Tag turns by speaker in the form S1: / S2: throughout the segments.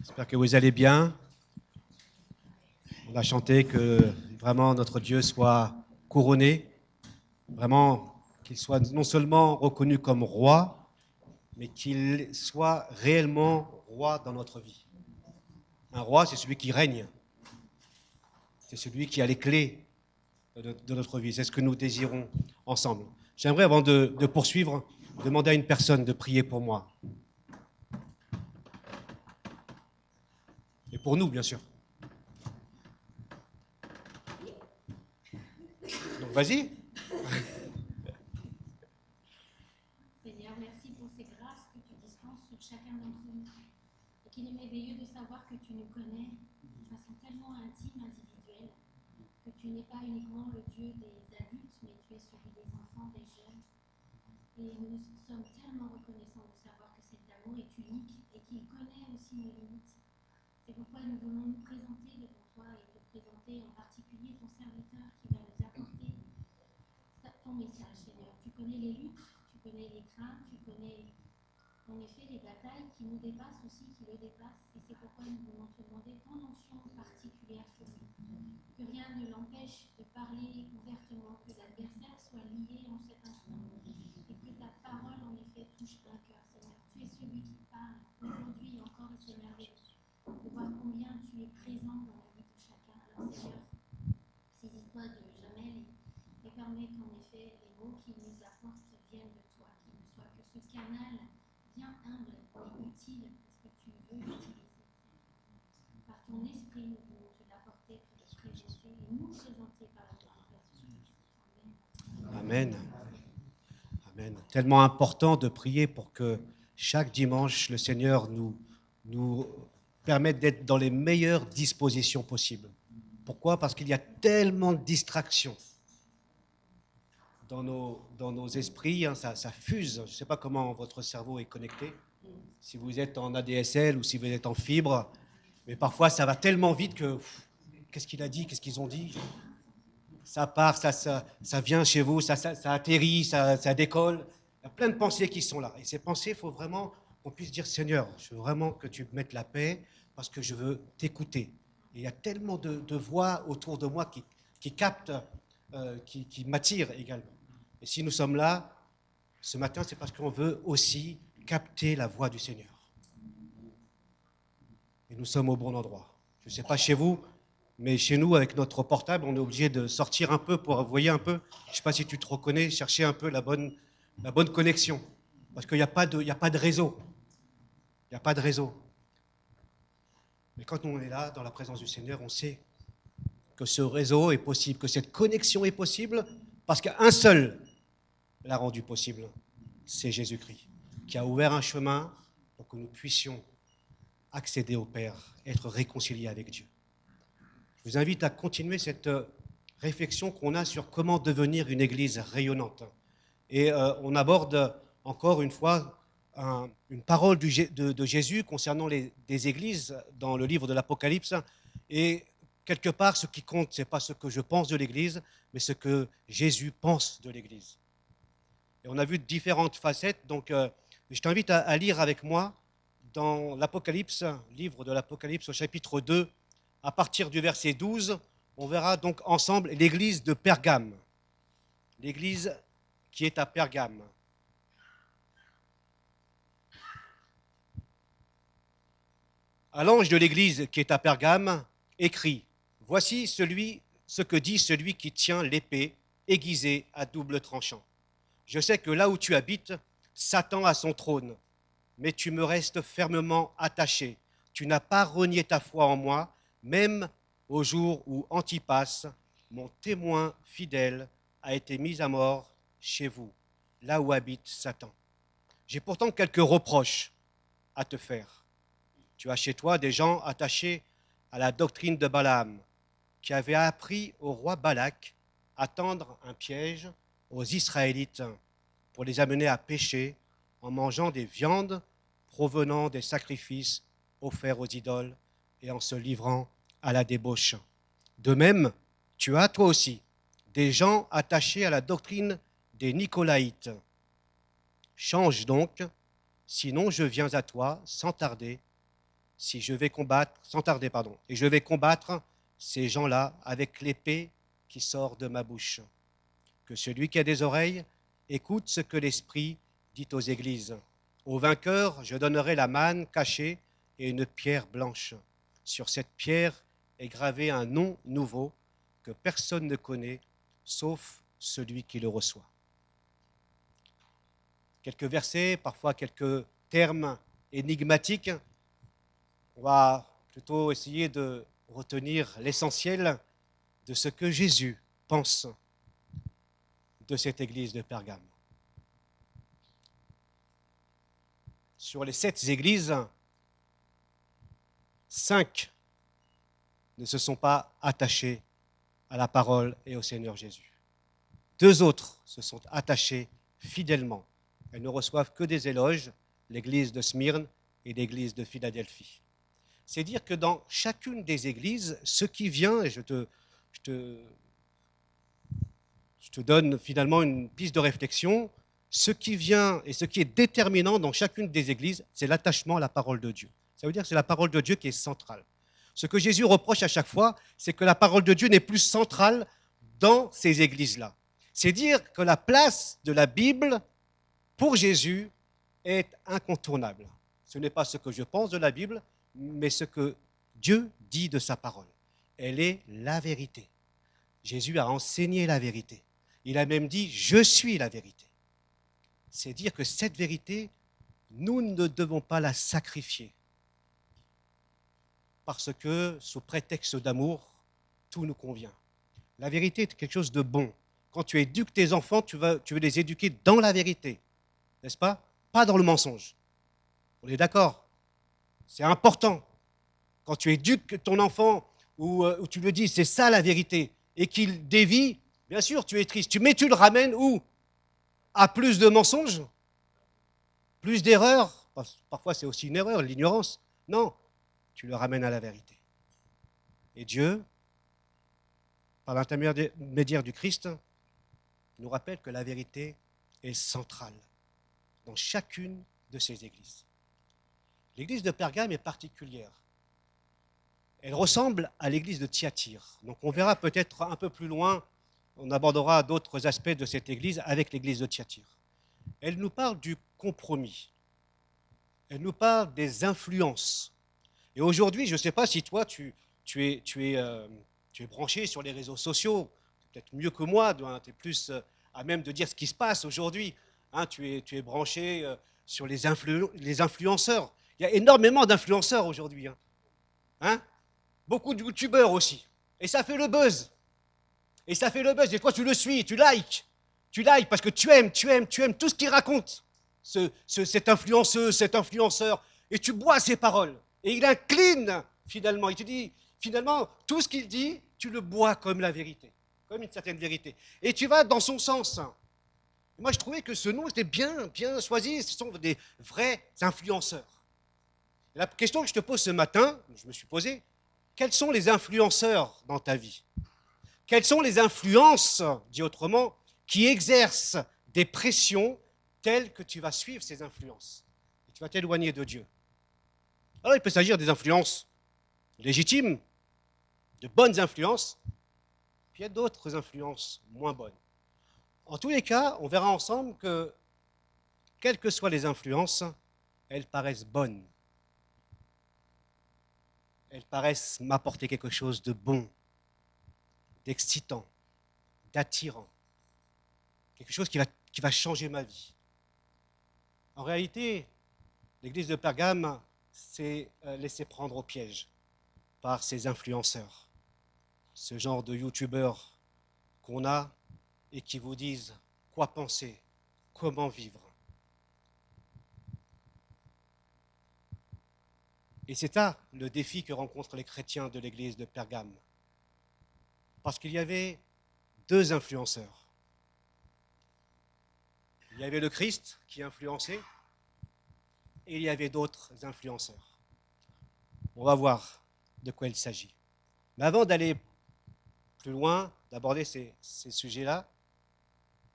S1: J'espère que vous allez bien. On a chanté que vraiment notre Dieu soit couronné, vraiment qu'il soit non seulement reconnu comme roi, mais qu'il soit réellement roi dans notre vie. Un roi, c'est celui qui règne, c'est celui qui a les clés de notre vie. C'est ce que nous désirons ensemble. J'aimerais, avant de poursuivre, demander à une personne de prier pour moi. Et pour nous, bien sûr. Donc vas-y.
S2: Seigneur, merci pour ces grâces que tu dispenses sur chacun d'entre nous. Et qu'il est merveilleux de savoir que tu nous connais de façon tellement intime, individuelle, que tu n'es pas uniquement le Dieu des adultes, mais tu es celui des enfants, des jeunes. Et nous sommes tellement reconnaissants de savoir que cet amour est unique et qu'il connaît aussi nos limites. C'est pourquoi nous voulons nous présenter devant toi et te présenter en particulier ton serviteur qui va nous apporter ton message, Seigneur. Tu connais les luttes, tu connais les craintes, tu connais en effet les batailles qui nous dépassent aussi, qui le dépassent. Et c'est pourquoi nous voulons te demander ton onction particulière sur lui. Que rien ne l'empêche de parler ouvertement, que l'adversaire soit lié en cet instant. Et que ta parole en effet touche un cœur, Seigneur. Tu es celui qui parle aujourd'hui encore et c'est merveilleux de voir combien tu es présent dans la vie de chacun. Alors Seigneur, saisis-toi de Jamel et permet qu'en effet les mots qu'il nous apporte viennent de toi, qu'il ne soit que ce canal bien humble et utile parce que tu veux l'utiliser. Par ton esprit, nous voulons te l'apporter, te le présenter et nous présenter par la contemplation.
S1: Amen. Amen. Tellement important de prier pour que chaque dimanche, le Seigneur nous permette d'être dans les meilleures dispositions possibles. Pourquoi? Parce qu'il y a tellement de distractions dans nos esprits, hein, ça fuse. Je ne sais pas comment votre cerveau est connecté, si vous êtes en ADSL ou si vous êtes en fibre, mais parfois ça va tellement vite que qu'est-ce qu'il a dit, qu'est-ce qu'ils ont dit, ça part, ça vient chez vous, ça atterrit, ça décolle. Il y a plein de pensées qui sont là. Et ces pensées, il faut vraiment qu'on puisse dire, Seigneur, je veux vraiment que tu me mettes la paix parce que je veux t'écouter. Et il y a tellement de voix autour de moi qui captent, qui m'attirent également. Et si nous sommes là, ce matin, c'est parce qu'on veut aussi capter la voix du Seigneur. Et nous sommes au bon endroit. Je ne sais pas chez vous, mais chez nous, avec notre portable, on est obligé de sortir un peu pour voyer un peu. Je ne sais pas si tu te reconnais, chercher un peu la bonne connexion. Parce qu'il n'y a pas de réseau. Il n'y a pas de réseau. Mais quand on est là, dans la présence du Seigneur, on sait que ce réseau est possible, que cette connexion est possible, parce qu'un seul l'a rendu possible. C'est Jésus-Christ, qui a ouvert un chemin pour que nous puissions accéder au Père, être réconciliés avec Dieu. Je vous invite à continuer cette réflexion qu'on a sur comment devenir une église rayonnante. Et on aborde encore une fois une parole de Jésus concernant des églises dans le livre de l'Apocalypse. Et quelque part, ce qui compte, ce n'est pas ce que je pense de l'église, mais ce que Jésus pense de l'église. Et on a vu différentes facettes, donc je t'invite à lire avec moi dans l'Apocalypse, livre de l'Apocalypse au chapitre 2, à partir du verset 12, on verra donc ensemble l'église de Pergame, l'église qui est à Pergame. À l'ange de l'église qui est à Pergame, écrit, « Voici ce que dit celui qui tient l'épée aiguisée à double tranchant. Je sais que là où tu habites, Satan a son trône, mais tu me restes fermement attaché. Tu n'as pas renié ta foi en moi, même au jour où Antipas, mon témoin fidèle, a été mis à mort chez vous, là où habite Satan. J'ai pourtant quelques reproches à te faire. Tu as chez toi des gens attachés à la doctrine de Balaam, qui avait appris au roi Balak à tendre un piège aux Israélites pour les amener à pécher en mangeant des viandes provenant des sacrifices offerts aux idoles et en se livrant à la débauche. De même, tu as toi aussi des gens attachés à la doctrine des Nicolaïtes. Change donc, sinon je viens à toi sans tarder. si je vais combattre, sans tarder, pardon, et je vais combattre ces gens-là avec l'épée qui sort de ma bouche. Que celui qui a des oreilles écoute ce que l'Esprit dit aux églises. Au vainqueur, je donnerai la manne cachée et une pierre blanche. Sur cette pierre est gravé un nom nouveau que personne ne connaît, sauf celui qui le reçoit. Quelques versets, parfois quelques termes énigmatiques. On va plutôt essayer de retenir l'essentiel de ce que Jésus pense de cette église de Pergame. Sur les 7 églises, 5 ne se sont pas attachées à la parole et au Seigneur Jésus. 2 autres se sont attachées fidèlement. Elles ne reçoivent que des éloges, l'église de Smyrne et l'église de Philadelphie. C'est dire que dans chacune des églises, ce qui vient, et je te donne finalement une piste de réflexion, ce qui vient et ce qui est déterminant dans chacune des églises, c'est l'attachement à la parole de Dieu. Ça veut dire que c'est la parole de Dieu qui est centrale. Ce que Jésus reproche à chaque fois, c'est que la parole de Dieu n'est plus centrale dans ces églises-là. C'est dire que la place de la Bible pour Jésus est incontournable. Ce n'est pas ce que je pense de la Bible, mais ce que Dieu dit de sa parole. Elle est la vérité. Jésus a enseigné la vérité. Il a même dit « Je suis la vérité ». C'est dire que cette vérité, nous ne devons pas la sacrifier. Parce que, sous prétexte d'amour, tout nous convient. La vérité est quelque chose de bon. Quand tu éduques tes enfants, tu veux les éduquer dans la vérité, n'est-ce pas? Pas dans le mensonge. On est d'accord? C'est important. Quand tu éduques ton enfant ou tu lui dis c'est ça la vérité et qu'il dévie, bien sûr tu es triste. Mais tu le ramènes où? À plus de mensonges? Plus d'erreurs? Parfois c'est aussi une erreur, l'ignorance. Non, tu le ramènes à la vérité. Et Dieu, par l'intermédiaire du Christ, nous rappelle que la vérité est centrale dans chacune de ces églises. L'église de Pergame est particulière. Elle ressemble à l'église de Thyatire. Donc on verra peut-être un peu plus loin, on abordera d'autres aspects de cette église avec l'église de Thyatire. Elle nous parle du compromis. Elle nous parle des influences. Et aujourd'hui, je ne sais pas si toi, tu es branché sur les réseaux sociaux, peut-être mieux que moi, tu es plus à même de dire ce qui se passe aujourd'hui. Hein, tu es branché sur les influenceurs. Il y a énormément d'influenceurs aujourd'hui. Hein, beaucoup de youtubeurs aussi. Et ça fait le buzz. Et ça fait le buzz. Et toi, tu le suis, tu likes. Tu likes parce que tu aimes tout ce qu'il raconte, cet influenceuse, cet influenceur. Et tu bois ses paroles. Et il incline, finalement. Il te dit, finalement, tout ce qu'il dit, tu le bois comme la vérité, comme une certaine vérité. Et tu vas dans son sens. Moi, je trouvais que ce nom était bien choisi. Ce sont des vrais influenceurs. La question que je te pose ce matin, je me suis posé, quels sont les influenceurs dans ta vie? Quelles sont les influences, dit autrement, qui exercent des pressions telles que tu vas suivre ces influences et tu vas t'éloigner de Dieu? Alors, il peut s'agir des influences légitimes, de bonnes influences, puis il y a d'autres influences moins bonnes. En tous les cas, on verra ensemble que, quelles que soient les influences, elles paraissent bonnes. Elles paraissent m'apporter quelque chose de bon, d'excitant, d'attirant, quelque chose qui va changer ma vie. En réalité, l'église de Pergame s'est laissée prendre au piège par ces influenceurs, ce genre de youtubeurs qu'on a et qui vous disent quoi penser, comment vivre. Et c'est là le défi que rencontrent les chrétiens de l'église de Pergame. Parce qu'il y avait 2 influenceurs. Il y avait le Christ qui influençait et il y avait d'autres influenceurs. On va voir de quoi il s'agit. Mais avant d'aller plus loin, d'aborder ces sujets-là,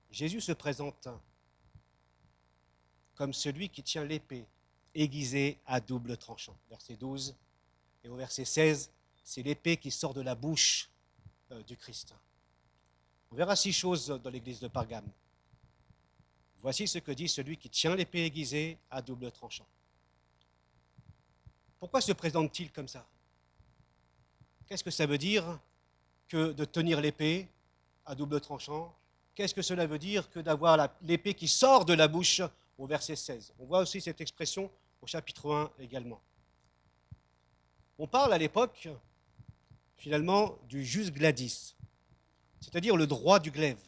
S1: Jésus se présente comme celui qui tient l'épée aiguisée à double tranchant. Verset 12. Et au verset 16, c'est l'épée qui sort de la bouche du Christ. On verra 6 choses dans l'église de Pergame. Voici ce que dit celui qui tient l'épée aiguisée à double tranchant. Pourquoi se présente-t-il comme ça? Qu'est-ce que ça veut dire que de tenir l'épée à double tranchant? Qu'est-ce que cela veut dire que d'avoir l'épée qui sort de la bouche au verset 16? On voit aussi cette expression au chapitre 1 également. On parle à l'époque, finalement, du jus gladis, c'est-à-dire le droit du glaive,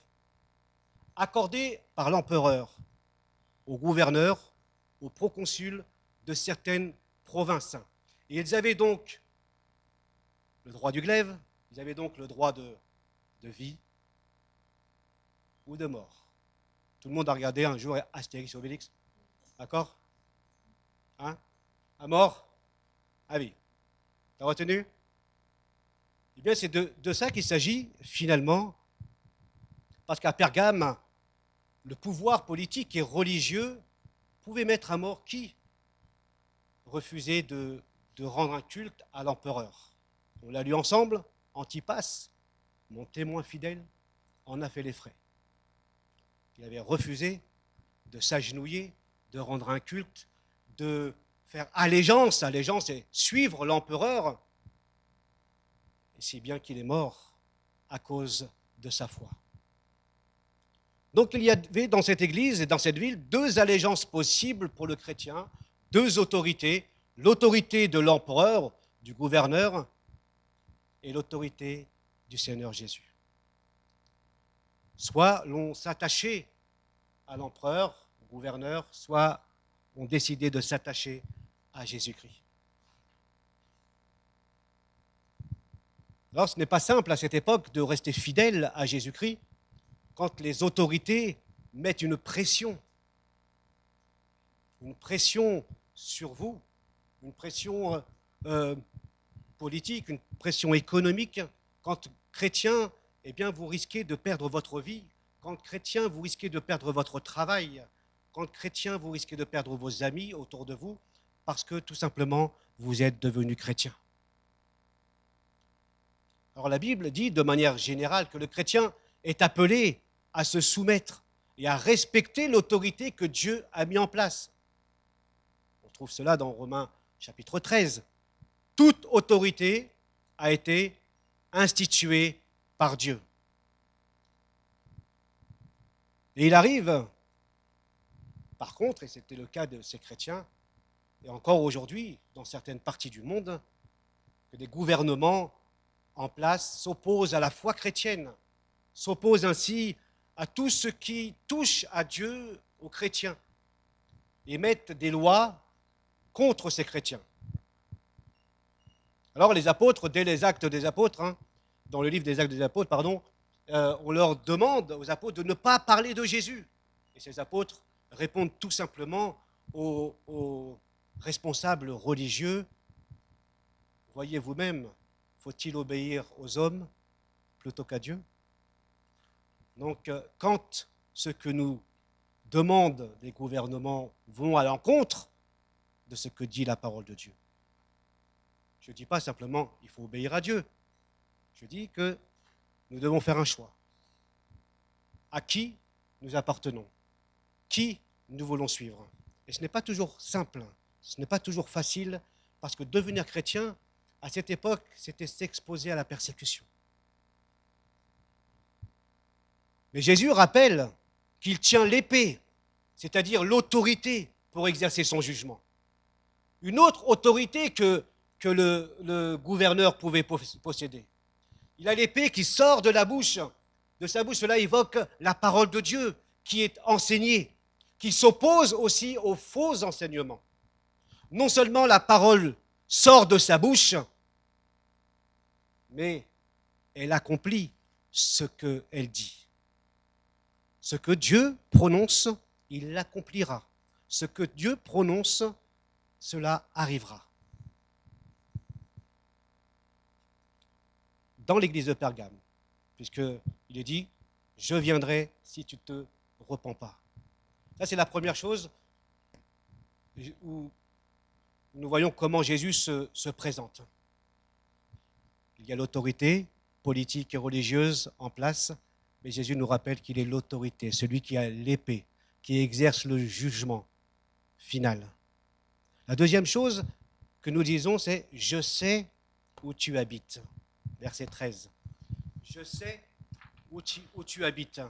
S1: accordé par l'empereur aux gouverneurs, aux proconsuls de certaines provinces. Et ils avaient donc le droit du glaive, ils avaient donc le droit de vie ou de mort. Tout le monde a regardé un jour Astérix et Obélix, d'accord? Hein? À mort? À vie. T'as retenu? Eh bien, c'est de ça qu'il s'agit finalement, parce qu'à Pergame, le pouvoir politique et religieux pouvait mettre à mort qui refusait de rendre un culte à l'empereur. On l'a lu ensemble, Antipas, mon témoin fidèle, en a fait les frais. Il avait refusé de s'agenouiller, de rendre un culte, de faire allégeance. Allégeance, c'est suivre l'empereur. Et si bien qu'il est mort à cause de sa foi. Donc il y avait dans cette église et dans cette ville 2 allégeances possibles pour le chrétien, 2 autorités, l'autorité de l'empereur, du gouverneur, et l'autorité du Seigneur Jésus. Soit l'on s'attachait à l'empereur, au gouverneur, soit on décidait de s'attacher à Jésus-Christ. Alors ce n'est pas simple à cette époque de rester fidèle à Jésus-Christ quand les autorités mettent une pression sur vous, une pression politique, une pression économique. Quand chrétien, eh bien, vous risquez de perdre votre vie. Quand chrétien, vous risquez de perdre votre travail. Quand chrétien, vous risquez de perdre vos amis autour de vous parce que tout simplement, vous êtes devenu chrétien. Alors la Bible dit de manière générale que le chrétien est appelé à se soumettre et à respecter l'autorité que Dieu a mis en place. On trouve cela dans Romains chapitre 13. Toute autorité a été instituée par Dieu. Et il arrive, par contre, et c'était le cas de ces chrétiens, et encore aujourd'hui, dans certaines parties du monde, que des gouvernements en place s'opposent à la foi chrétienne, s'opposent ainsi à tout ce qui touche à Dieu, aux chrétiens, et mettent des lois contre ces chrétiens. Alors les apôtres, dès les actes des apôtres, dans le livre des actes des apôtres, on leur demande aux apôtres de ne pas parler de Jésus. Et ces apôtres répondent tout simplement aux responsables religieux, voyez vous-même, faut-il obéir aux hommes plutôt qu'à Dieu? Donc, quand ce que nous demandent les gouvernements vont à l'encontre de ce que dit la parole de Dieu, je ne dis pas simplement il faut obéir à Dieu. Je dis que nous devons faire un choix. À qui nous appartenons? Qui nous voulons suivre? Et ce n'est pas toujours simple, ce n'est pas toujours facile, parce que devenir chrétien, à cette époque, c'était s'exposer à la persécution. Mais Jésus rappelle qu'il tient l'épée, c'est-à-dire l'autorité pour exercer son jugement. Une autre autorité que le gouverneur pouvait posséder. Il a l'épée qui sort de la bouche. De sa bouche, cela évoque la parole de Dieu qui est enseignée, qui s'oppose aussi aux faux enseignements. Non seulement la parole sort de sa bouche, mais elle accomplit ce qu'elle dit. Ce que Dieu prononce, il l'accomplira. Ce que Dieu prononce, cela arrivera. Dans l'église de Pergame, puisqu'il est dit « Je viendrai si tu ne te repens pas ». Ça, c'est la première chose où nous voyons comment Jésus se présente. Il y a l'autorité politique et religieuse en place, mais Jésus nous rappelle qu'il est l'autorité, celui qui a l'épée, qui exerce le jugement final. La deuxième chose que nous disons, c'est « Je sais où tu habites ». Verset 13. « Je sais où tu habites ».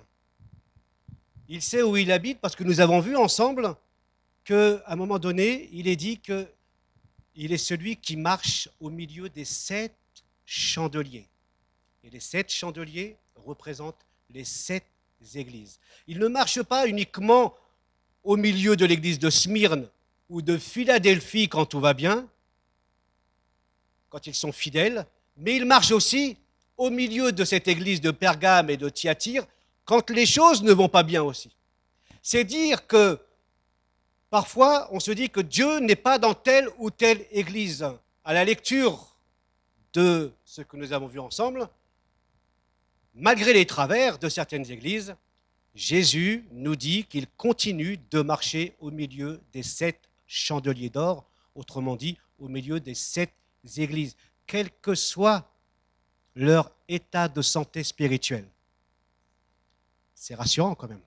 S1: Il sait où il habite parce que nous avons vu ensemble qu'à un moment donné, il est dit qu'il est celui qui marche au milieu des 7 chandeliers. Et les 7 chandeliers représentent les 7 églises. Il ne marche pas uniquement au milieu de l'église de Smyrne ou de Philadelphie quand tout va bien, quand ils sont fidèles, mais il marche aussi au milieu de cette église de Pergame et de Thyatire quand les choses ne vont pas bien aussi. C'est dire que parfois on se dit que Dieu n'est pas dans telle ou telle église. À la lecture de ce que nous avons vu ensemble, malgré les travers de certaines églises, Jésus nous dit qu'il continue de marcher au milieu des 7 chandeliers d'or, autrement dit, au milieu des 7 églises, quel que soit leur état de santé spirituelle. C'est rassurant quand même.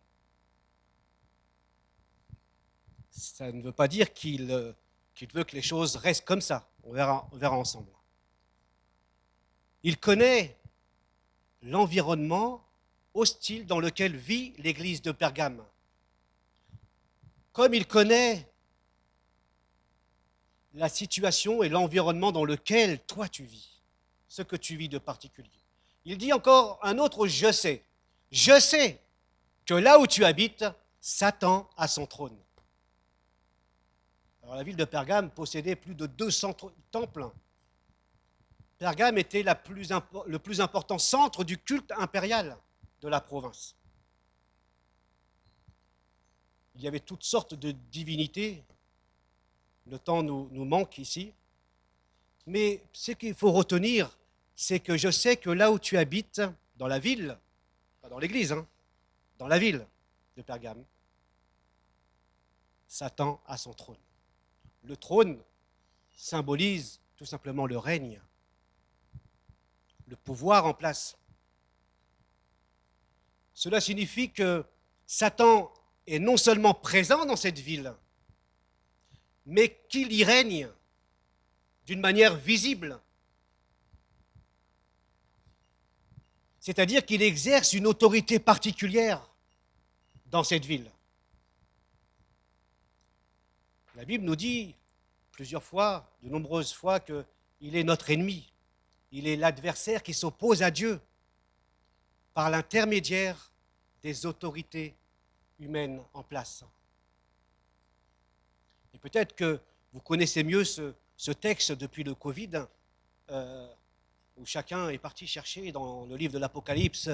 S1: Ça ne veut pas dire qu'il veut que les choses restent comme ça. On verra ensemble. Il connaît l'environnement hostile dans lequel vit l'église de Pergame. Comme il connaît la situation et l'environnement dans lequel toi tu vis, ce que tu vis de particulier. Il dit encore un autre « je sais ». Je sais que là où tu habites, Satan a son trône. Alors, la ville de Pergame possédait plus de 200 temples. Pergame était le plus important centre du culte impérial de la province. Il y avait toutes sortes de divinités. Le temps nous manque ici. Mais ce qu'il faut retenir, c'est que je sais que là où tu habites, dans la ville, pas dans l'église, hein, dans la ville de Pergame, Satan a son trône. Le trône symbolise tout simplement le règne, le pouvoir en place. Cela signifie que Satan est non seulement présent dans cette ville, mais qu'il y règne d'une manière visible. C'est-à-dire qu'il exerce une autorité particulière dans cette ville. La Bible nous dit plusieurs fois, de nombreuses fois, qu'il est notre ennemi. Il est l'adversaire qui s'oppose à Dieu par l'intermédiaire des autorités humaines en place. Et peut-être que vous connaissez mieux ce texte depuis le Covid, où chacun est parti chercher dans le livre de l'Apocalypse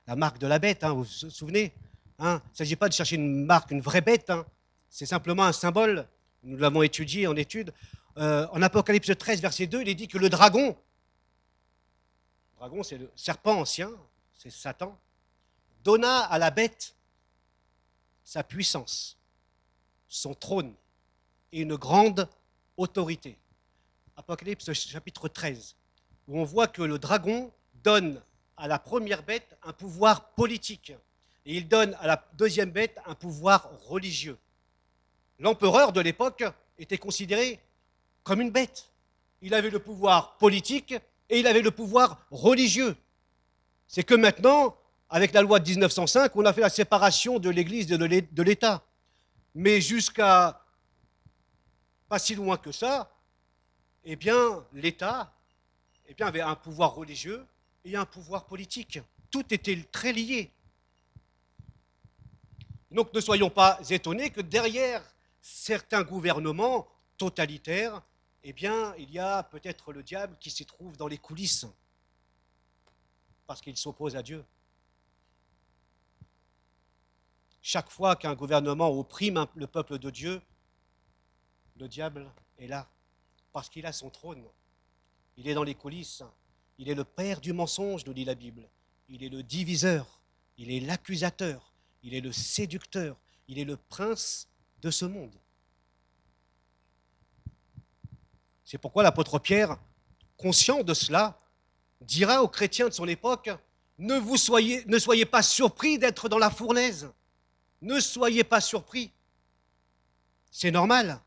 S1: la marque de la bête, hein, vous vous souvenez, hein. Il ne s'agit pas de chercher une marque, une vraie bête, hein. C'est simplement un symbole. Nous l'avons étudié en étude. En Apocalypse 13, verset 2, il est dit que le dragon, c'est le serpent ancien, c'est Satan, donna à la bête sa puissance, son trône et une grande autorité. Apocalypse chapitre 13, où on voit que le dragon donne à la première bête un pouvoir politique et il donne à la deuxième bête un pouvoir religieux. L'empereur de l'époque était considéré comme une bête. Il avait le pouvoir politique et il avait le pouvoir religieux. C'est que maintenant, avec la loi de 1905, on a fait la séparation de l'Église et de l'État. Mais jusqu'à pas si loin que ça, eh bien, l'État avait un pouvoir religieux et un pouvoir politique. Tout était très lié. Donc ne soyons pas étonnés que derrière certains gouvernements totalitaires, eh bien, il y a peut-être le diable qui s'y trouve dans les coulisses parce qu'il s'oppose à Dieu. Chaque fois qu'un gouvernement opprime le peuple de Dieu, le diable est là parce qu'il a son trône. Il est dans les coulisses. Il est le père du mensonge, nous dit la Bible. Il est le diviseur. Il est l'accusateur. Il est le séducteur. Il est le prince de ce monde. C'est pourquoi l'apôtre Pierre, conscient de cela, dira aux chrétiens de son époque, ne soyez pas surpris d'être dans la fournaise. Ne soyez pas surpris. C'est normal.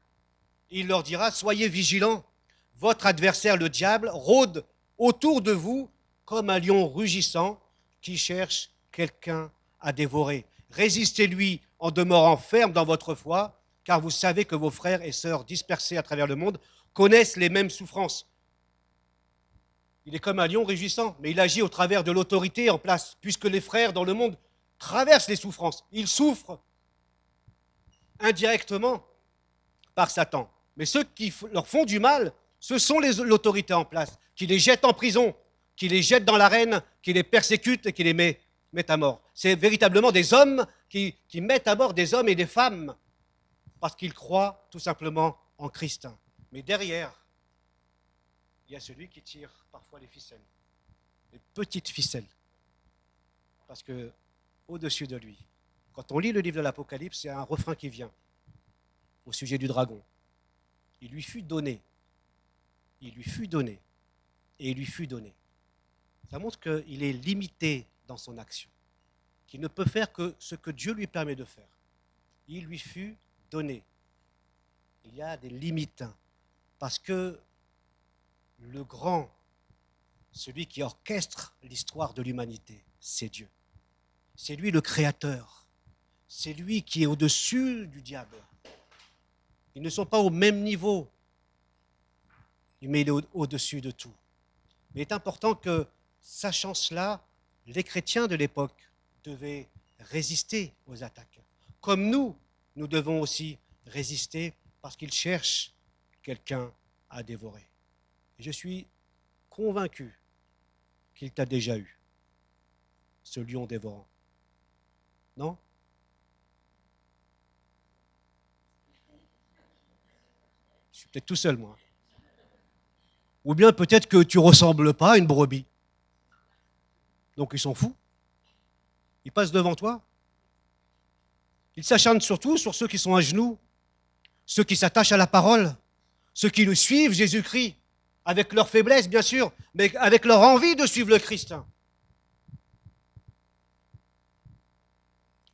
S1: Il leur dira, soyez vigilants. Votre adversaire, le diable, rôde autour de vous comme un lion rugissant qui cherche quelqu'un à dévorer. Résistez-lui en demeurant ferme dans votre foi, car vous savez que vos frères et sœurs dispersés à travers le monde connaissent les mêmes souffrances. Il est comme un lion rugissant, mais il agit au travers de l'autorité en place, puisque les frères dans le monde traversent les souffrances. Ils souffrent indirectement par Satan. Mais ceux qui leur font du mal, ce sont l'autorité en place, qui les jette en prison, qui les jette dans l'arène, qui les persécute et qui les met à mort. C'est véritablement des hommes qui mettent à mort des hommes et des femmes parce qu'ils croient tout simplement en Christ. Mais derrière, il y a celui qui tire parfois les ficelles, les petites ficelles. Parce que au-dessus de lui, quand on lit le livre de l'Apocalypse, il y a un refrain qui vient au sujet du dragon. Il lui fut donné. Il lui fut donné. Et il lui fut donné. Ça montre qu'il est limité dans son action, qu'il ne peut faire que ce que Dieu lui permet de faire. Il lui fut donné. Il y a des limites, parce que le grand, celui qui orchestre l'histoire de l'humanité, c'est Dieu. C'est lui le créateur. C'est lui qui est au-dessus du diable. Ils ne sont pas au même niveau, mais il est au-dessus de tout. Mais il est important que, sachant cela, les chrétiens de l'époque devaient résister aux attaques. Comme nous devons aussi résister parce qu'ils cherchent quelqu'un à dévorer. Et je suis convaincu qu'il t'a déjà eu, ce lion dévorant. Non ? Je suis peut-être tout seul, moi. Ou bien peut-être que tu ne ressembles pas à une brebis. Donc il s'en fout. Il passe devant toi. Il s'acharne surtout sur ceux qui sont à genoux, ceux qui s'attachent à la parole, ceux qui le suivent, Jésus-Christ, avec leur faiblesse, bien sûr, mais avec leur envie de suivre le Christ.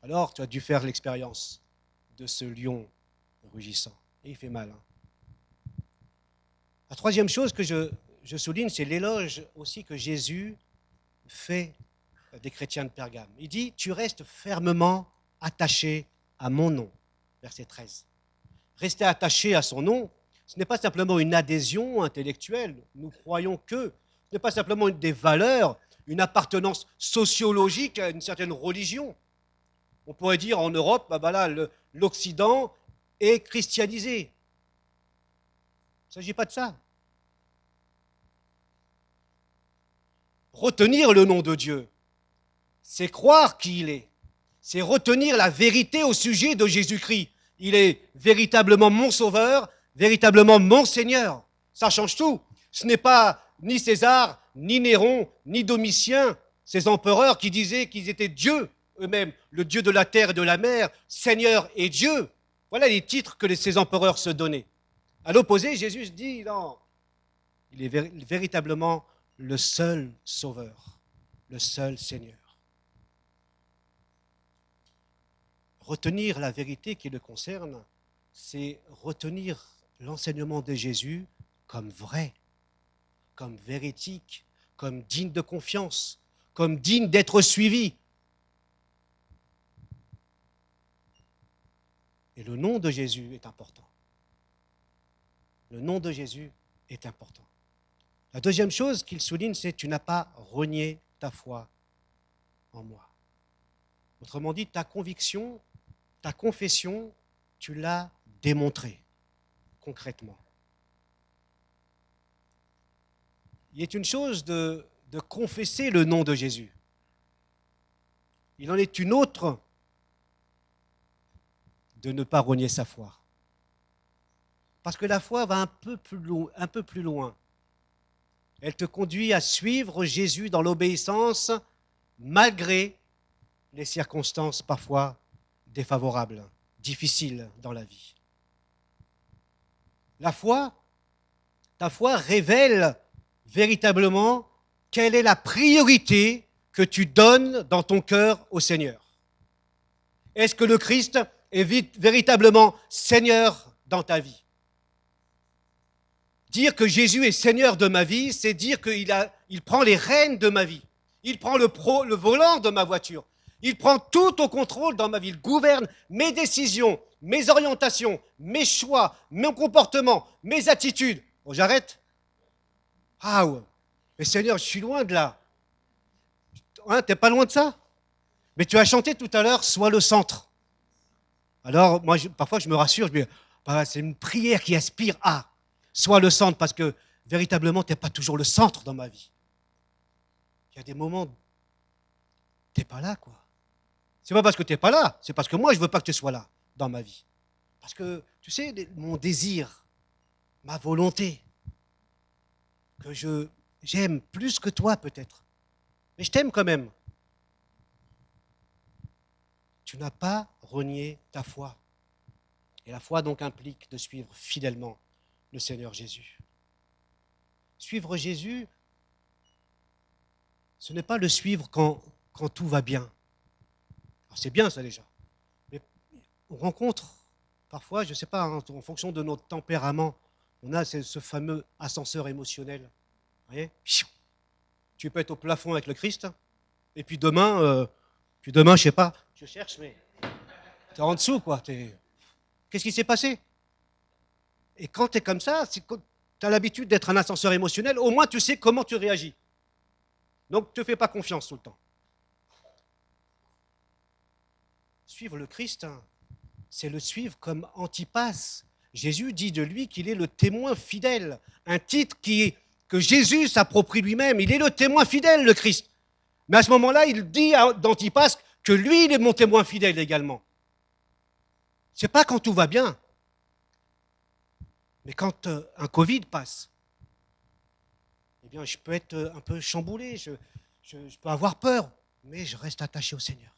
S1: Alors, tu as dû faire l'expérience de ce lion rugissant. Et il fait mal. La troisième chose que je souligne, c'est l'éloge aussi que Jésus fait des chrétiens de Pergame. Il dit, tu restes fermement attaché à mon nom. Verset 13. Rester attaché à son nom, ce n'est pas simplement une adhésion intellectuelle. Nous croyons que ce n'est pas simplement des valeurs, une appartenance sociologique à une certaine religion. On pourrait dire en Europe, l'Occident est christianisé. Il ne s'agit pas de ça. Retenir le nom de Dieu, c'est croire qui il est. C'est retenir la vérité au sujet de Jésus-Christ. Il est véritablement mon sauveur, véritablement mon Seigneur. Ça change tout. Ce n'est pas ni César, ni Néron, ni Domitien, ces empereurs qui disaient qu'ils étaient Dieu eux-mêmes, le Dieu de la terre et de la mer, Seigneur et Dieu. Voilà les titres que ces empereurs se donnaient. À l'opposé, Jésus dit, non, il est véritablement le seul sauveur, le seul Seigneur. Retenir la vérité qui le concerne, c'est retenir l'enseignement de Jésus comme vrai, comme véridique, comme digne de confiance, comme digne d'être suivi. Et le nom de Jésus est important. Le nom de Jésus est important. La deuxième chose qu'il souligne, c'est « tu n'as pas renié ta foi en moi ». Autrement dit, ta conviction, ta confession, tu l'as démontrée concrètement. Il est une chose de confesser le nom de Jésus. Il en est une autre de ne pas renier sa foi. Parce que la foi va un peu plus loin. Elle te conduit à suivre Jésus dans l'obéissance malgré les circonstances parfois défavorables, difficiles dans la vie. La foi, Ta foi révèle véritablement quelle est la priorité que tu donnes dans ton cœur au Seigneur. Est-ce que le Christ est véritablement Seigneur dans ta vie? Dire que Jésus est Seigneur de ma vie, c'est dire qu'il prend les rênes de ma vie. Il prend le volant de ma voiture. Il prend tout au contrôle dans ma vie. Il gouverne mes décisions, mes orientations, mes choix, mon comportement, mes attitudes. Bon, j'arrête. Ah ouais. Mais Seigneur, je suis loin de là. Hein, t'es pas loin de ça? Mais tu as chanté tout à l'heure, sois le centre. Alors, moi, parfois, je me rassure, je me dis, bah, c'est une prière qui aspire à sois le centre, parce que véritablement, tu n'es pas toujours le centre dans ma vie. Il y a des moments, tu n'es pas là, quoi. C'est pas parce que tu n'es pas là, c'est parce que moi, je ne veux pas que tu sois là dans ma vie. Parce que, tu sais, mon désir, ma volonté, que j'aime plus que toi, peut-être. Mais je t'aime quand même. Tu n'as pas renié ta foi. Et la foi, donc, implique de suivre fidèlement le Seigneur Jésus. Suivre Jésus, ce n'est pas le suivre quand tout va bien. Alors c'est bien ça déjà. Mais on rencontre parfois, je ne sais pas, hein, en fonction de notre tempérament, on a ce fameux ascenseur émotionnel. Vous voyez ? Tu peux être au plafond avec le Christ, et puis demain, je ne sais pas, je cherche, mais tu es en dessous, quoi. Qu'est-ce qui s'est passé? Et quand tu es comme ça, tu as l'habitude d'être un ascenseur émotionnel, au moins tu sais comment tu réagis. Donc ne te fais pas confiance tout le temps. Suivre le Christ, hein, c'est le suivre comme Antipas. Jésus dit de lui qu'il est le témoin fidèle, un titre que Jésus s'approprie lui-même. Il est le témoin fidèle, le Christ. Mais à ce moment-là, il dit d'Antipas que lui, il est mon témoin fidèle également. Ce n'est pas quand tout va bien, mais quand un Covid passe, eh bien, je peux être un peu chamboulé, je peux avoir peur, mais je reste attaché au Seigneur.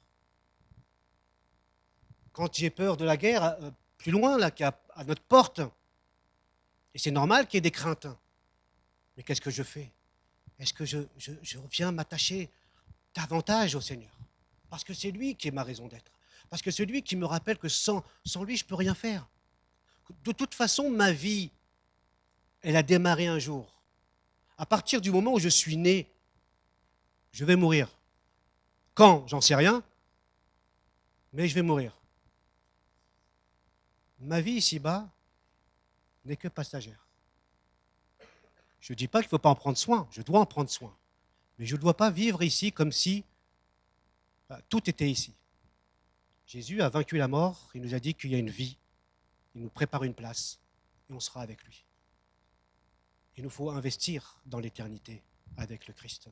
S1: Quand j'ai peur de la guerre, plus loin, là, qui est à notre porte, et c'est normal qu'il y ait des craintes, mais qu'est-ce que je fais? Est-ce que je viens m'attacher davantage au Seigneur? Parce que c'est lui qui est ma raison d'être. Parce que c'est lui qui me rappelle que sans lui, je ne peux rien faire. De toute façon, ma vie, elle a démarré un jour. À partir du moment où je suis né, je vais mourir. Quand? J'en sais rien, mais je vais mourir. Ma vie ici-bas n'est que passagère. Je ne dis pas qu'il ne faut pas en prendre soin, je dois en prendre soin. Mais je ne dois pas vivre ici comme si tout était ici. Jésus a vaincu la mort, il nous a dit qu'il y a une vie, il nous prépare une place et on sera avec lui. Il nous faut investir dans l'éternité avec le Christ.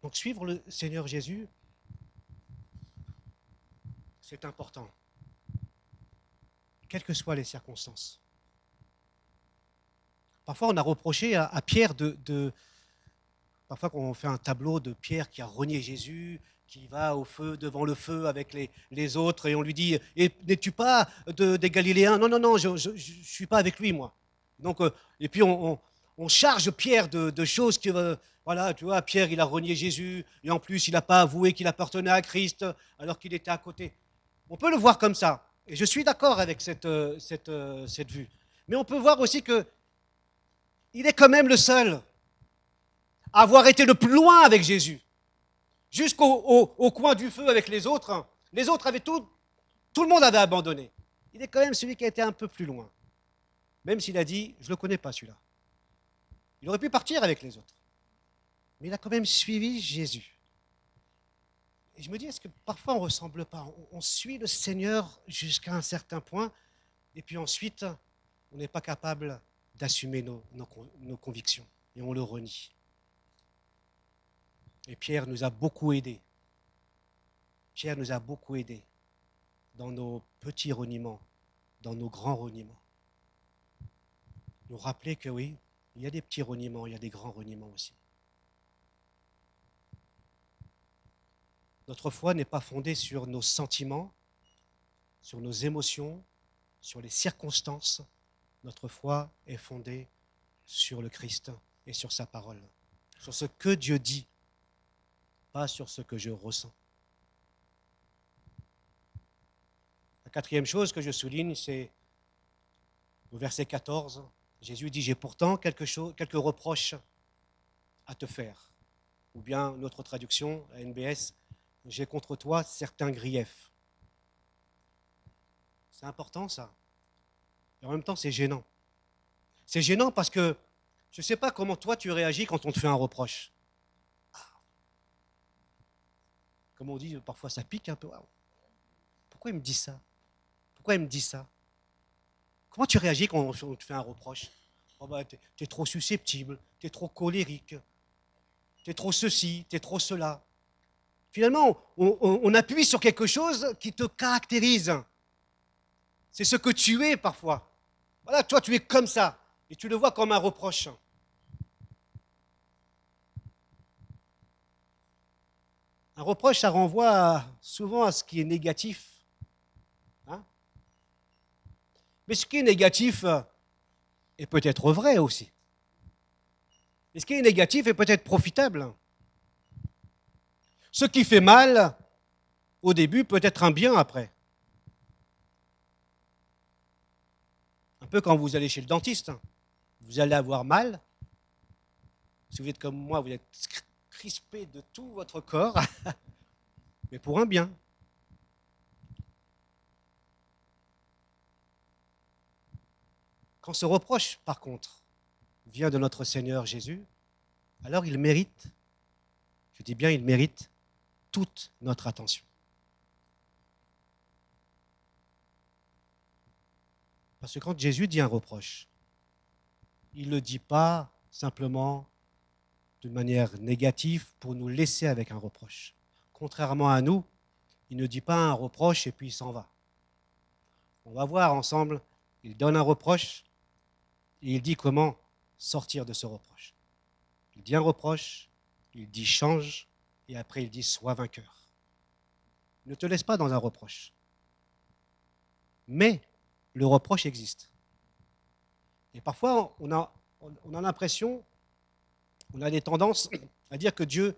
S1: Donc suivre le Seigneur Jésus, c'est important, quelles que soient les circonstances. Parfois, on a reproché à Pierre parfois quand on fait un tableau de Pierre qui a renié Jésus, qui va au feu, devant le feu avec les autres, et on lui dit « N'es-tu pas des Galiléens ?» Non, non, non, je ne suis pas avec lui, moi. Donc, et puis on charge Pierre de choses qui... voilà, tu vois, Pierre, il a renié Jésus, et en plus, il n'a pas avoué qu'il appartenait à Christ, alors qu'il était à côté. On peut le voir comme ça, et je suis d'accord avec cette vue. Mais on peut voir aussi que il est quand même le seul à avoir été le plus loin avec Jésus, jusqu'au coin du feu avec les autres. Les autres avaient tout le monde avait abandonné. Il est quand même celui qui a été un peu plus loin, même s'il a dit, je ne le connais pas celui-là. Il aurait pu partir avec les autres, mais il a quand même suivi Jésus. Et je me dis, est-ce que parfois on ne ressemble pas? On suit le Seigneur jusqu'à un certain point, et puis ensuite, on n'est pas capable d'assumer nos convictions, et on le renie. Et Pierre nous a beaucoup aidés. Pierre nous a beaucoup aidés dans nos petits reniements, dans nos grands reniements. Nous rappeler que oui, il y a des petits reniements, il y a des grands reniements aussi. Notre foi n'est pas fondée sur nos sentiments, sur nos émotions, sur les circonstances, Notre foi est fondée sur le Christ et sur sa parole, sur ce que Dieu dit, pas sur ce que je ressens. La quatrième chose que je souligne, c'est au verset 14, Jésus dit « J'ai pourtant quelques reproches à te faire ». Ou bien, notre traduction, la NBS, « J'ai contre toi certains griefs ». C'est important ça. Et en même temps, c'est gênant. C'est gênant parce que je ne sais pas comment toi tu réagis quand on te fait un reproche. Comme on dit, parfois ça pique un peu. Pourquoi il me dit ça? Pourquoi il me dit ça? Comment tu réagis quand on te fait un reproche? Oh bah, tu es trop susceptible, tu es trop colérique, tu es trop ceci, tu es trop cela. Finalement, on appuie sur quelque chose qui te caractérise. C'est ce que tu es parfois. Voilà, toi tu es comme ça, et tu le vois comme un reproche. Un reproche, ça renvoie souvent à ce qui est négatif. Hein? Mais ce qui est négatif est peut-être vrai aussi. Et ce qui est négatif est peut-être profitable. Ce qui fait mal, au début, peut être un bien après. Un peu quand vous allez chez le dentiste, vous allez avoir mal. Si vous êtes comme moi, vous êtes crispé de tout votre corps, mais pour un bien. Quand ce reproche, par contre, vient de notre Seigneur Jésus, alors il mérite, je dis bien il mérite, toute notre attention. Parce que quand Jésus dit un reproche, il ne le dit pas simplement d'une manière négative pour nous laisser avec un reproche. Contrairement à nous, il ne dit pas un reproche et puis il s'en va. On va voir ensemble, il donne un reproche et il dit comment sortir de ce reproche. Il dit un reproche, il dit change et après il dit sois vainqueur. Ne te laisse pas dans un reproche. Mais le reproche existe. Et parfois, on a l'impression, on a des tendances à dire que Dieu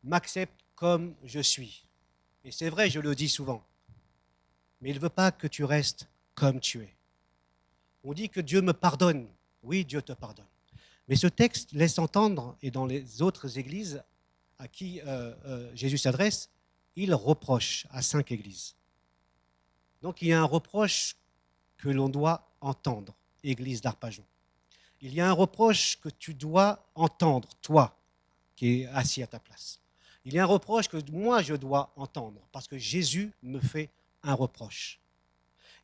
S1: m'accepte comme je suis. Et c'est vrai, je le dis souvent. Mais il ne veut pas que tu restes comme tu es. On dit que Dieu me pardonne. Oui, Dieu te pardonne. Mais ce texte laisse entendre, et dans les autres églises à qui Jésus s'adresse, il reproche à 5 églises. Donc il y a un reproche que l'on doit entendre, église d'Arpajon. Il y a un reproche que tu dois entendre, toi, qui es assis à ta place. Il y a un reproche que moi, je dois entendre, parce que Jésus me fait un reproche.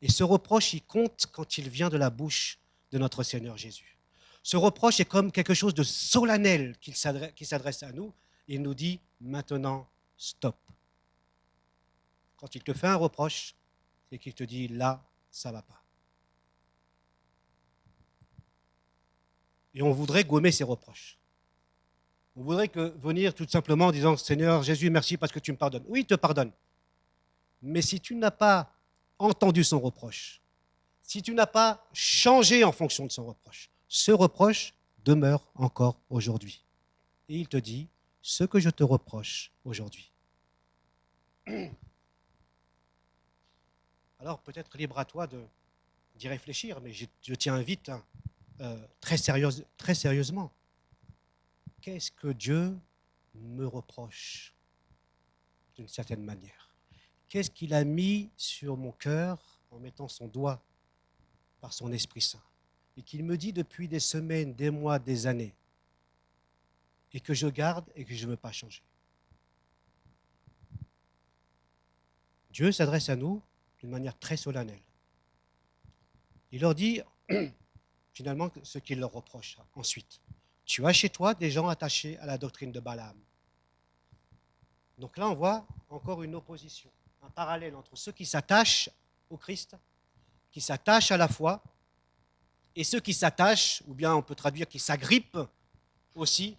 S1: Et ce reproche, il compte quand il vient de la bouche de notre Seigneur Jésus. Ce reproche est comme quelque chose de solennel qui s'adresse à nous, et il nous dit, maintenant, stop. Quand il te fait un reproche, c'est qu'il te dit, là, ça ne va pas. Et on voudrait gommer ses reproches. On voudrait venir tout simplement en disant, Seigneur Jésus, merci parce que tu me pardonnes. Oui, il te pardonne. Mais si tu n'as pas entendu son reproche, si tu n'as pas changé en fonction de son reproche, ce reproche demeure encore aujourd'hui. Et il te dit, ce que je te reproche aujourd'hui. Alors peut-être libre à toi d'y réfléchir, mais je t'invite très sérieusement. Qu'est-ce que Dieu me reproche d'une certaine manière? Qu'est-ce qu'il a mis sur mon cœur en mettant son doigt par son Esprit Saint? Et qu'il me dit depuis des semaines, des mois, des années, et que je garde et que je ne veux pas changer. Dieu s'adresse à nous d'une manière très solennelle. Il leur dit finalement ce qu'il leur reproche ensuite. Tu as chez toi des gens attachés à la doctrine de Balaam. Donc là, on voit encore une opposition, un parallèle entre ceux qui s'attachent au Christ, qui s'attachent à la foi, et ceux qui s'attachent, ou bien on peut traduire qui s'agrippent aussi,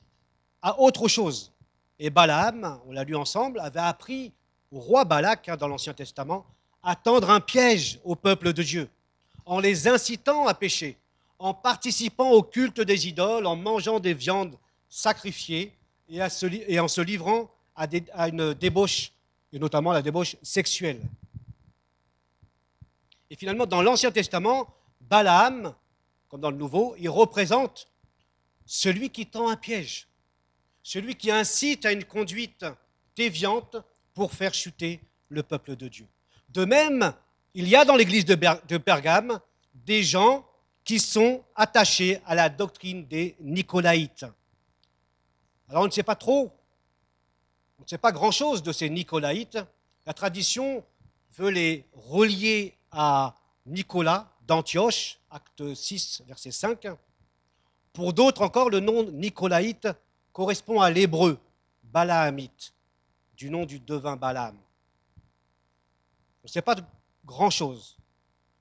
S1: à autre chose. Et Balaam, on l'a lu ensemble, avait appris au roi Balak, dans l'Ancien Testament, à tendre un piège au peuple de Dieu, en les incitant à pécher, en participant au culte des idoles, en mangeant des viandes sacrifiées et en se livrant à une débauche, et notamment la débauche sexuelle. Et finalement, dans l'Ancien Testament, Balaam, comme dans le Nouveau, il représente celui qui tend un piège, celui qui incite à une conduite déviante pour faire chuter le peuple de Dieu. De même, il y a dans l'église de Pergame des gens qui sont attachés à la doctrine des Nicolaïtes. Alors on ne sait pas trop, on ne sait pas grand-chose de ces Nicolaïtes. La tradition veut les relier à Nicolas d'Antioche, acte 6, verset 5. Pour d'autres encore, le nom Nicolaïte correspond à l'hébreu, Balaamite, du nom du devin Balaam. On ne sait pas grand-chose.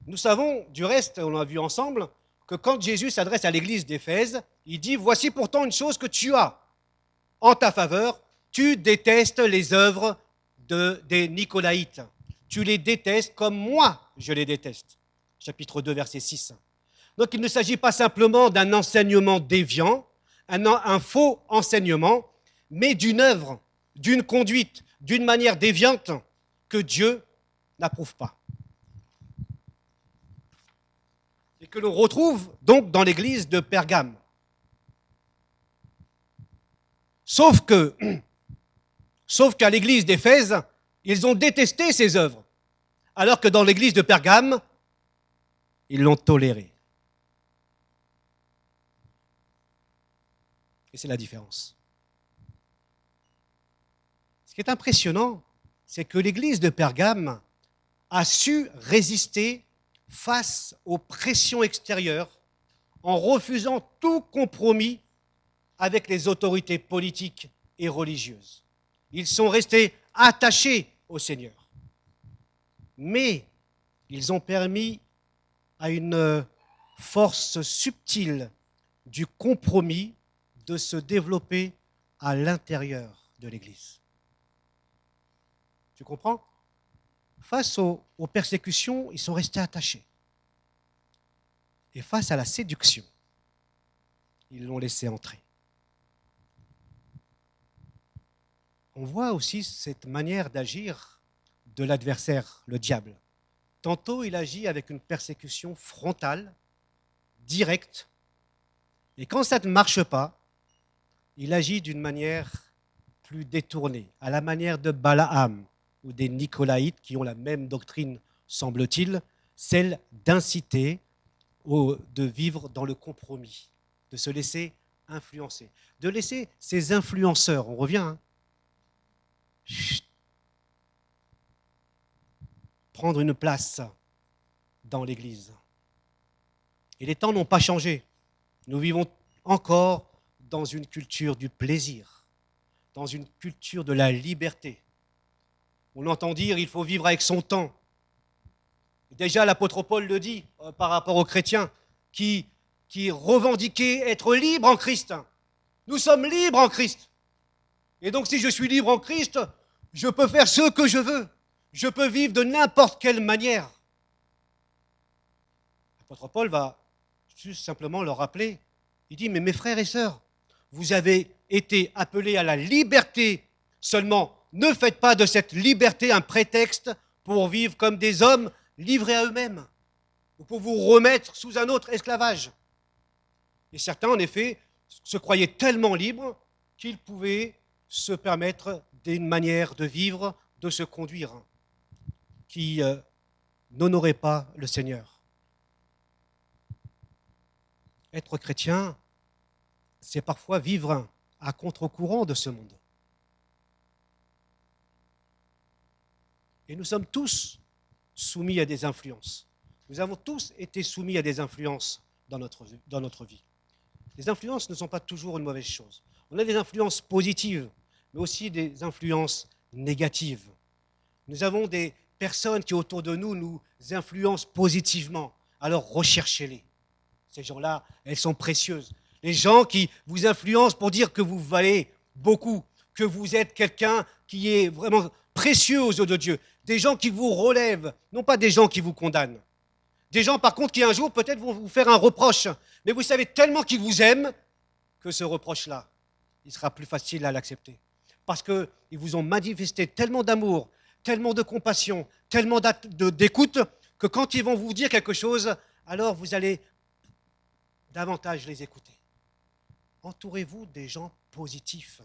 S1: Nous savons, du reste, on l'a vu ensemble, que quand Jésus s'adresse à l'église d'Éphèse, il dit « Voici pourtant une chose que tu as en ta faveur, tu détestes les œuvres des Nicolaïtes. Tu les détestes comme moi, je les déteste. » Chapitre 2, verset 6. Donc il ne s'agit pas simplement d'un enseignement déviant, un faux enseignement, mais d'une œuvre, d'une conduite, d'une manière déviante que Dieu n'approuve pas. Et que l'on retrouve donc dans l'église de Pergame. Sauf qu'à l'église d'Éphèse, ils ont détesté ces œuvres, alors que dans l'église de Pergame, ils l'ont toléré. Et c'est la différence. Ce qui est impressionnant, c'est que l'église de Pergame a su résister face aux pressions extérieures en refusant tout compromis avec les autorités politiques et religieuses. Ils sont restés attachés au Seigneur. Mais ils ont permis à une force subtile du compromis de se développer à l'intérieur de l'Église. Tu comprends ? Face aux persécutions, ils sont restés attachés. Et face à la séduction, ils l'ont laissé entrer. On voit aussi cette manière d'agir de l'adversaire, le diable. Tantôt, il agit avec une persécution frontale, directe, et quand ça ne marche pas, il agit d'une manière plus détournée, à la manière de Balaam ou des Nicolaïtes qui ont la même doctrine, semble-t-il, celle d'inciter de vivre dans le compromis, de se laisser influencer, de laisser ces influenceurs, on revient, prendre une place dans l'Église. Et les temps n'ont pas changé. Nous vivons encore dans une culture du plaisir, dans une culture de la liberté. On entend dire qu'il faut vivre avec son temps. Déjà, l'apôtre Paul le dit par rapport aux chrétiens qui revendiquaient être libres en Christ. Nous sommes libres en Christ. Et donc, si je suis libre en Christ, je peux faire ce que je veux. Je peux vivre de n'importe quelle manière. L'apôtre Paul va juste simplement leur rappeler. Il dit, mais mes frères et sœurs, vous avez été appelés à la liberté. Seulement, ne faites pas de cette liberté un prétexte pour vivre comme des hommes livrés à eux-mêmes, ou pour vous remettre sous un autre esclavage. Et certains, en effet, se croyaient tellement libres qu'ils pouvaient se permettre d'une manière de vivre, de se conduire, qui n'honorait pas le Seigneur. Être chrétien, c'est parfois vivre à contre-courant de ce monde. Et nous sommes tous soumis à des influences. Nous avons tous été soumis à des influences dans notre vie. Les influences ne sont pas toujours une mauvaise chose. On a des influences positives, mais aussi des influences négatives. Nous avons des personnes qui autour de nous nous influencent positivement. Alors recherchez-les. Ces gens-là, elles sont précieuses. Les gens qui vous influencent pour dire que vous valez beaucoup, que vous êtes quelqu'un qui est vraiment précieux aux yeux de Dieu. Des gens qui vous relèvent, non pas des gens qui vous condamnent. Des gens, par contre, qui un jour peut-être vont vous faire un reproche. Mais vous savez tellement qu'ils vous aiment que ce reproche-là, il sera plus facile à l'accepter. Parce qu'ils vous ont manifesté tellement d'amour, tellement de compassion, tellement d'écoute, que quand ils vont vous dire quelque chose, alors vous allez davantage les écouter. Entourez-vous des gens positifs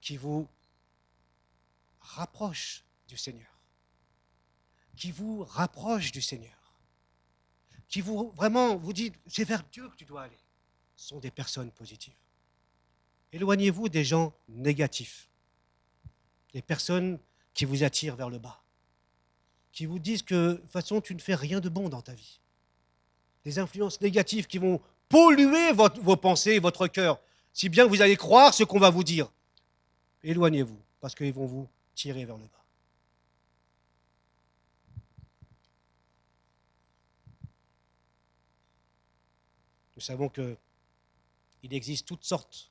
S1: qui vous rapprochent du Seigneur, qui vous rapprochent du Seigneur, qui vous vraiment vous disent c'est vers Dieu que tu dois aller. Ce sont des personnes positives. Éloignez-vous des gens négatifs, des personnes qui vous attirent vers le bas, qui vous disent que de toute façon tu ne fais rien de bon dans ta vie. Des influences négatives qui vont polluer vos pensées et votre cœur, si bien que vous allez croire ce qu'on va vous dire. Éloignez-vous, parce qu'ils vont vous tirer vers le bas. Nous savons qu'il existe toutes sortes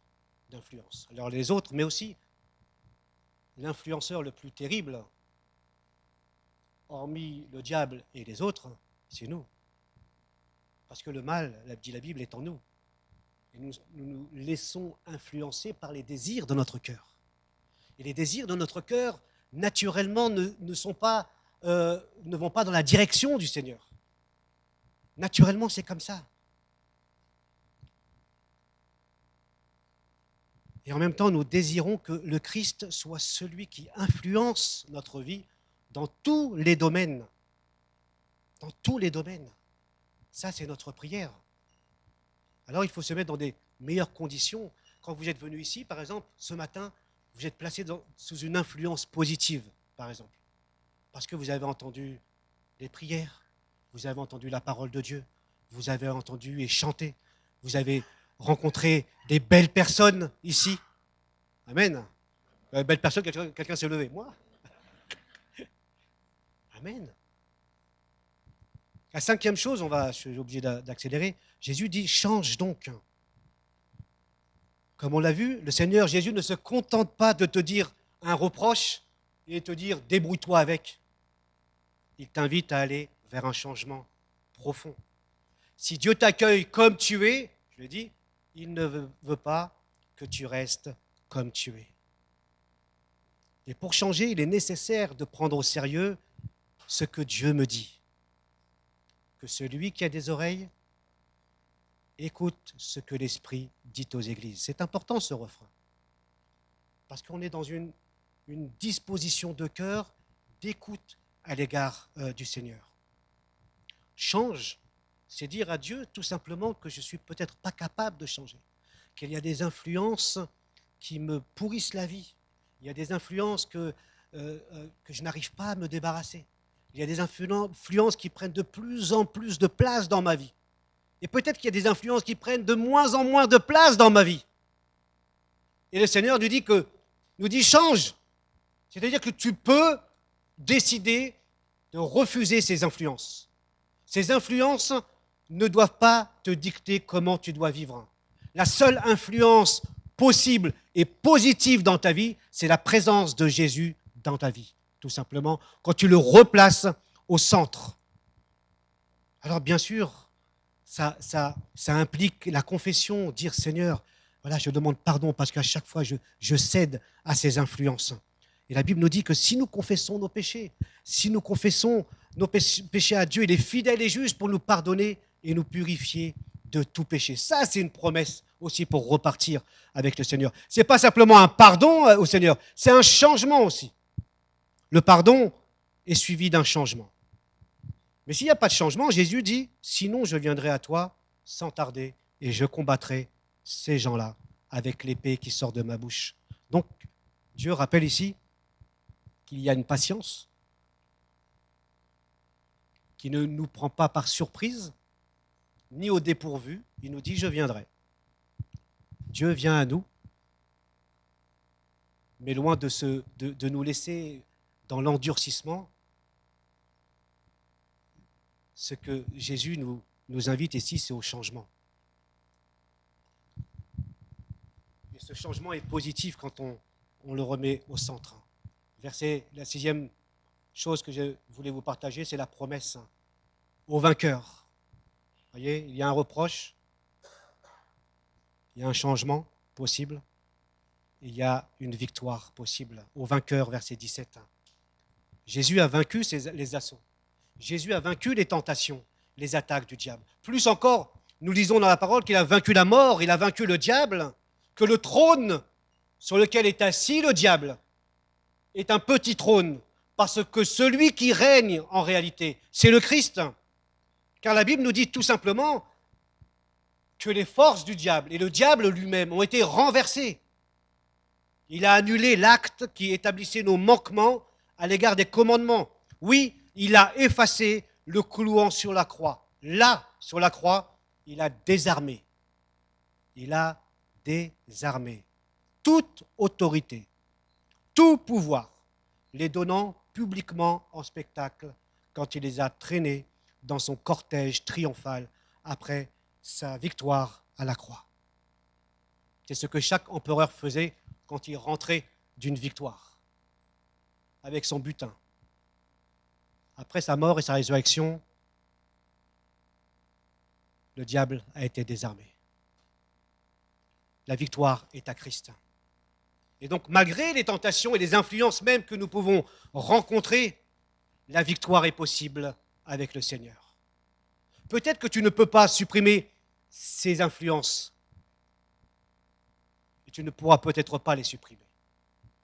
S1: d'influences. Alors les autres, mais aussi l'influenceur le plus terrible, hormis le diable et les autres, c'est nous. Parce que le mal, dit la Bible, est en nous. Et nous nous laissons influencer par les désirs de notre cœur. Et les désirs de notre cœur, naturellement, ne vont pas dans la direction du Seigneur. Naturellement, c'est comme ça. Et en même temps, nous désirons que le Christ soit celui qui influence notre vie dans tous les domaines. Dans tous les domaines. Ça, c'est notre prière. Alors, il faut se mettre dans des meilleures conditions. Quand vous êtes venu ici, par exemple, ce matin, vous êtes placé sous une influence positive, par exemple. Parce que vous avez entendu les prières, vous avez entendu la parole de Dieu, vous avez entendu et chanté, vous avez rencontré des belles personnes ici. Amen. Belle personne, quelqu'un s'est levé. Moi. Amen. La cinquième chose, je suis obligé d'accélérer, Jésus dit « change donc ». Comme on l'a vu, le Seigneur Jésus ne se contente pas de te dire un reproche et de te dire « débrouille-toi avec ». Il t'invite à aller vers un changement profond. Si Dieu t'accueille comme tu es, je l'ai dit, il ne veut pas que tu restes comme tu es. Et pour changer, il est nécessaire de prendre au sérieux ce que Dieu me dit. Que celui qui a des oreilles écoute ce que l'Esprit dit aux églises. C'est important ce refrain. Parce qu'on est dans une disposition de cœur d'écoute à l'égard du Seigneur. Change, c'est dire à Dieu tout simplement que je ne suis peut-être pas capable de changer, qu'il y a des influences qui me pourrissent la vie, il y a des influences que je n'arrive pas à me débarrasser, il y a des influences qui prennent de plus en plus de place dans ma vie, et peut-être qu'il y a des influences qui prennent de moins en moins de place dans ma vie. Et le Seigneur nous dit change, c'est-à-dire que tu peux décider de refuser ces influences. Ces influences ne doivent pas te dicter comment tu dois vivre. La seule influence possible et positive dans ta vie, c'est la présence de Jésus dans ta vie, tout simplement, quand tu le replaces au centre. Alors bien sûr, ça implique la confession, dire Seigneur, voilà, je demande pardon parce qu'à chaque fois, je cède à ces influences. Et la Bible nous dit que si nous confessons nos péchés, si nous confessons nos péchés à Dieu, il est fidèle et juste pour nous pardonner et nous purifier de tout péché. Ça, c'est une promesse aussi pour repartir avec le Seigneur. Ce n'est pas simplement un pardon au Seigneur, c'est un changement aussi. Le pardon est suivi d'un changement. Mais s'il n'y a pas de changement, Jésus dit, sinon je viendrai à toi sans tarder et je combattrai ces gens-là avec l'épée qui sort de ma bouche. Donc, Dieu rappelle ici qu'il y a une patience qui ne nous prend pas par surprise, ni au dépourvu. Il nous dit, je viendrai. Dieu vient à nous, mais loin de nous laisser dans l'endurcissement. Ce que Jésus nous invite ici, c'est au changement. Et ce changement est positif quand on le remet au centre. La 6e chose que je voulais vous partager, c'est la promesse. au vainqueur. Vous voyez, il y a un reproche, il y a un changement possible, il y a une victoire possible au vainqueur, verset 17. Jésus a vaincu les assauts. Jésus a vaincu les tentations, les attaques du diable. Plus encore, nous lisons dans la parole qu'il a vaincu la mort, il a vaincu le diable, que le trône sur lequel est assis le diable est un petit trône, parce que celui qui règne en réalité, c'est le Christ. Car la Bible nous dit tout simplement que les forces du diable et le diable lui-même ont été renversées. Il a annulé l'acte qui établissait nos manquements à l'égard des commandements. Oui, il a effacé le clouant sur la croix. Là, sur la croix, il a désarmé. Il a désarmé toute autorité, tout pouvoir, les donnant publiquement en spectacle quand il les a traînés dans son cortège triomphal après sa victoire à la croix. C'est ce que chaque empereur faisait quand il rentrait d'une victoire, avec son butin. Après sa mort et sa résurrection, le diable a été désarmé. La victoire est à Christ. Et donc, malgré les tentations et les influences même que nous pouvons rencontrer, la victoire est possible avec le Seigneur. Peut-être que tu ne peux pas supprimer ces influences, et tu ne pourras peut-être pas les supprimer,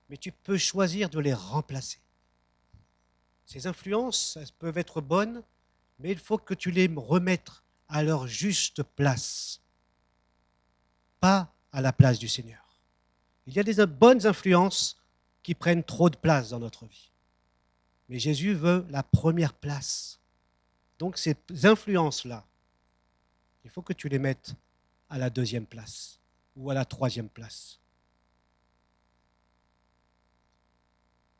S1: mais tu peux choisir de les remplacer. Ces influences, elles peuvent être bonnes, mais il faut que tu les remettes à leur juste place, pas à la place du Seigneur. Il y a des bonnes influences qui prennent trop de place dans notre vie. Mais Jésus veut la première place. Donc ces influences-là, il faut que tu les mettes à la deuxième place ou à la troisième place.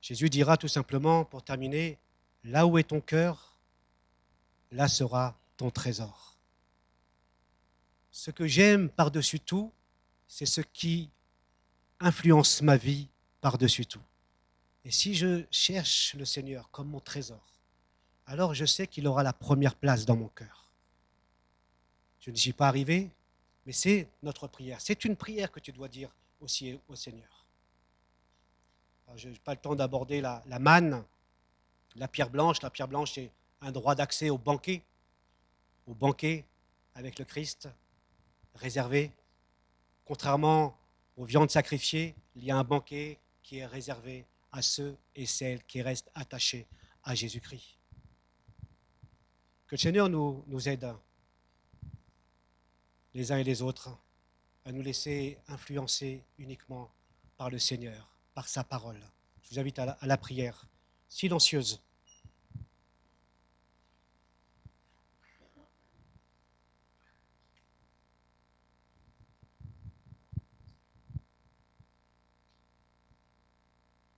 S1: Jésus dira tout simplement, pour terminer, là où est ton cœur, là sera ton trésor. Ce que j'aime par-dessus tout, c'est ce qui influence ma vie par-dessus tout. Et si je cherche le Seigneur comme mon trésor, alors je sais qu'il aura la première place dans mon cœur. Je ne suis pas arrivé, mais c'est notre prière. C'est une prière que tu dois dire aussi au Seigneur. Alors, je n'ai pas le temps d'aborder la manne, la pierre blanche. La pierre blanche, c'est un droit d'accès au banquet avec le Christ, réservé. Contrairement aux viandes sacrifiées, il y a un banquet qui est réservé à ceux et celles qui restent attachés à Jésus-Christ. Que le Seigneur nous aide, les uns et les autres, à nous laisser influencer uniquement par le Seigneur, par sa parole. Je vous invite à la prière silencieuse.